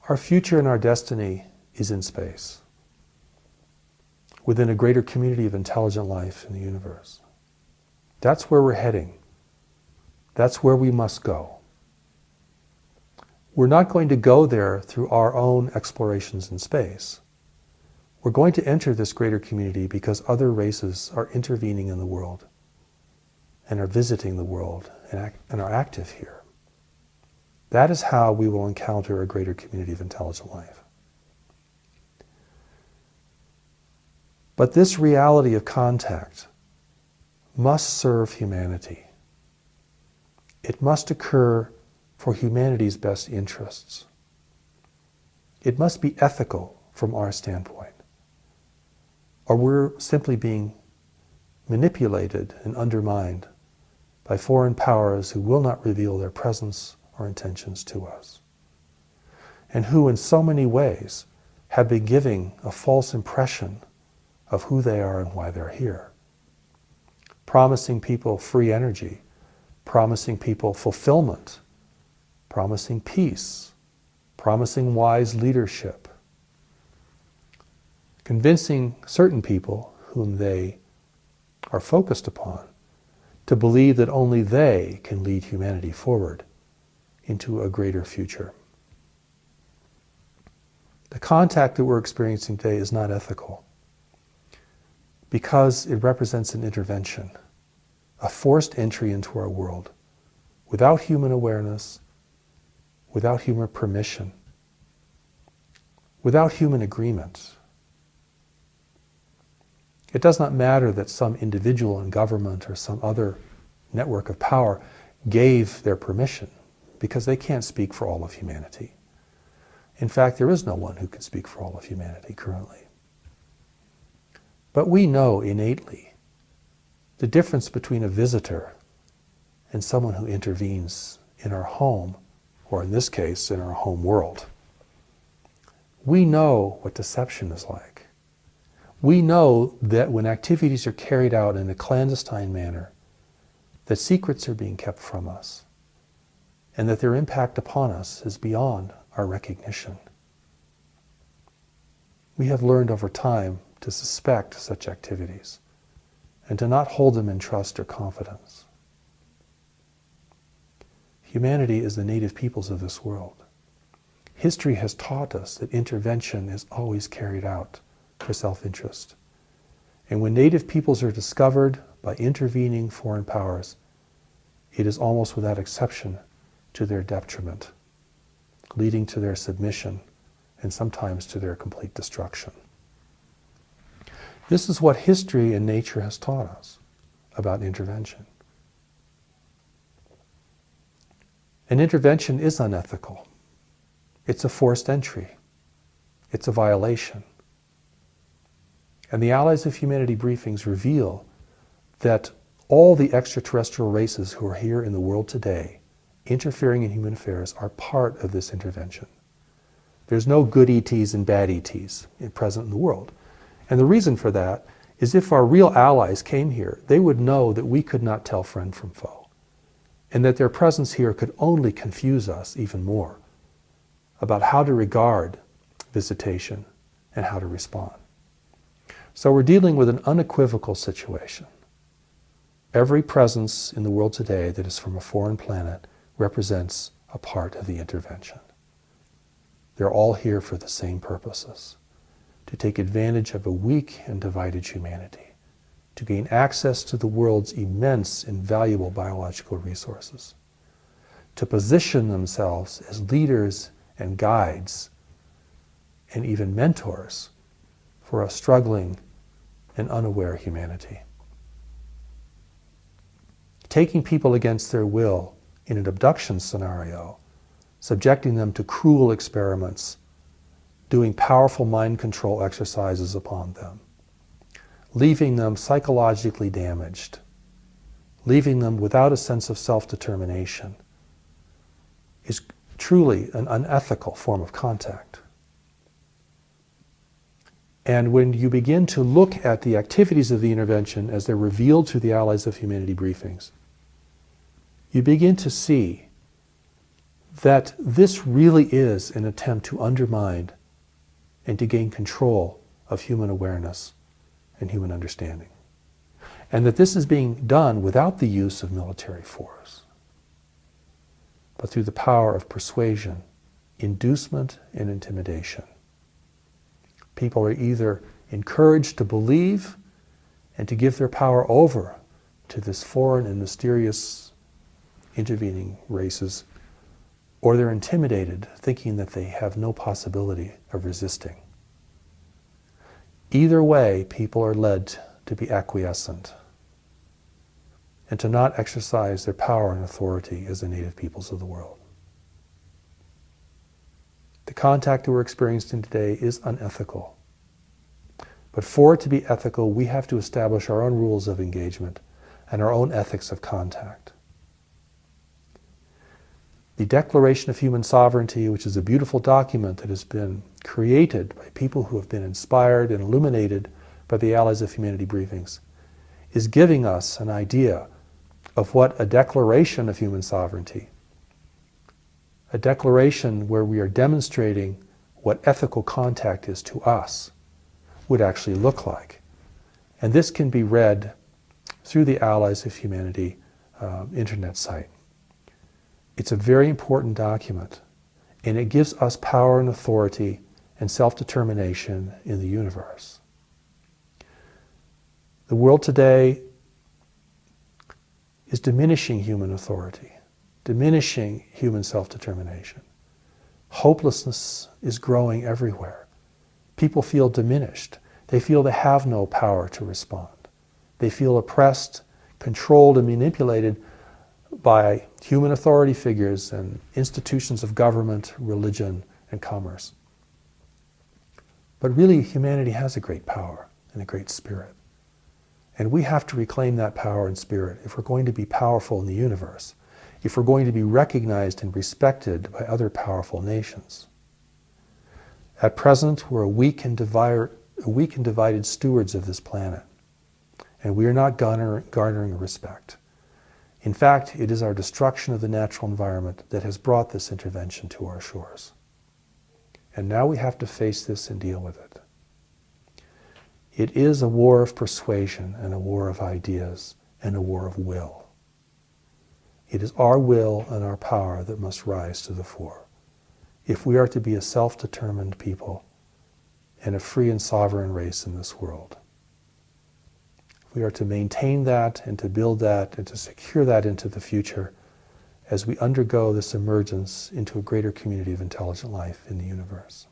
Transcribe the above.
Our future and our destiny is in space, within a greater community of intelligent life in the universe. That's where we're heading. That's where we must go. We're not going to go there through our own explorations in space. We're going to enter this greater community because other races are intervening in the world and are visiting the world and are active here. That is how we will encounter a greater community of intelligent life. But this reality of contact must serve humanity. It must occur for humanity's best interests. It must be ethical from our standpoint, or we're simply being manipulated and undermined by foreign powers who will not reveal their presence or intentions to us, and who in so many ways have been giving a false impression of who they are and why they're here, promising people free energy, promising people fulfillment, promising peace, promising wise leadership, convincing certain people whom they are focused upon to believe that only they can lead humanity forward into a greater future. The contact that we're experiencing today is not ethical because it represents an intervention, a forced entry into our world without human awareness, without human permission, without human agreement. It does not matter that some individual in government or some other network of power gave their permission, because they can't speak for all of humanity. In fact, there is no one who can speak for all of humanity currently. But we know innately the difference between a visitor and someone who intervenes in our home, or in this case, in our home world. We know what deception is like. We know that when activities are carried out in a clandestine manner, that secrets are being kept from us, and that their impact upon us is beyond our recognition. We have learned over time to suspect such activities and to not hold them in trust or confidence. Humanity is the native peoples of this world. History has taught us that intervention is always carried out for self-interest. And when native peoples are discovered by intervening foreign powers, it is almost without exception to their detriment, leading to their submission and sometimes to their complete destruction. This is what history and nature has taught us about intervention. And intervention is unethical. It's a forced entry. It's a violation. And the Allies of Humanity briefings reveal that all the extraterrestrial races who are here in the world today, interfering in human affairs, are part of this intervention. There's no good ETs and bad ETs present in the world. And the reason for that is if our real allies came here, they would know that we could not tell friend from foe, and that their presence here could only confuse us even more about how to regard visitation and how to respond. So we're dealing with an unequivocal situation. Every presence in the world today that is from a foreign planet represents a part of the intervention. They're all here for the same purposes: to take advantage of a weak and divided humanity, to gain access to the world's immense and valuable biological resources, to position themselves as leaders and guides and even mentors for a struggling and unaware humanity. Taking people against their will in an abduction scenario, subjecting them to cruel experiments, doing powerful mind control exercises upon them, leaving them psychologically damaged, leaving them without a sense of self-determination, is truly an unethical form of contact. And when you begin to look at the activities of the intervention as they're revealed through the Allies of Humanity briefings, you begin to see that this really is an attempt to undermine and to gain control of human awareness and human understanding. And that this is being done without the use of military force, but through the power of persuasion, inducement, and intimidation. People are either encouraged to believe and to give their power over to this foreign and mysterious intervening races, or they're intimidated, thinking that they have no possibility of resisting. Either way, people are led to be acquiescent and to not exercise their power and authority as the native peoples of the world. The contact that we're experiencing today is unethical. But for it to be ethical, we have to establish our own rules of engagement and our own ethics of contact. The Declaration of Human Sovereignty, which is a beautiful document that has been created by people who have been inspired and illuminated by the Allies of Humanity briefings, is giving us an idea of what a declaration of human sovereignty, a declaration where we are demonstrating what ethical contact is to us, would actually look like. And this can be read through the Allies of Humanity internet site. It's a very important document, and it gives us power and authority and self-determination in the universe. The world today is diminishing human authority, diminishing human self-determination. Hopelessness is growing everywhere. People feel diminished. They feel they have no power to respond. They feel oppressed, controlled, and manipulated by human authority figures and institutions of government, religion, and commerce. But really, humanity has a great power and a great spirit. And we have to reclaim that power and spirit if we're going to be powerful in the universe, if we're going to be recognized and respected by other powerful nations. At present, we're weak and divided stewards of this planet, and we are not garnering respect. In fact, it is our destruction of the natural environment that has brought this intervention to our shores. And now we have to face this and deal with it. It is a war of persuasion and a war of ideas and a war of will. It is our will and our power that must rise to the fore if we are to be a self-determined people and a free and sovereign race in this world. We are to maintain that and to build that and to secure that into the future as we undergo this emergence into a greater community of intelligent life in the universe.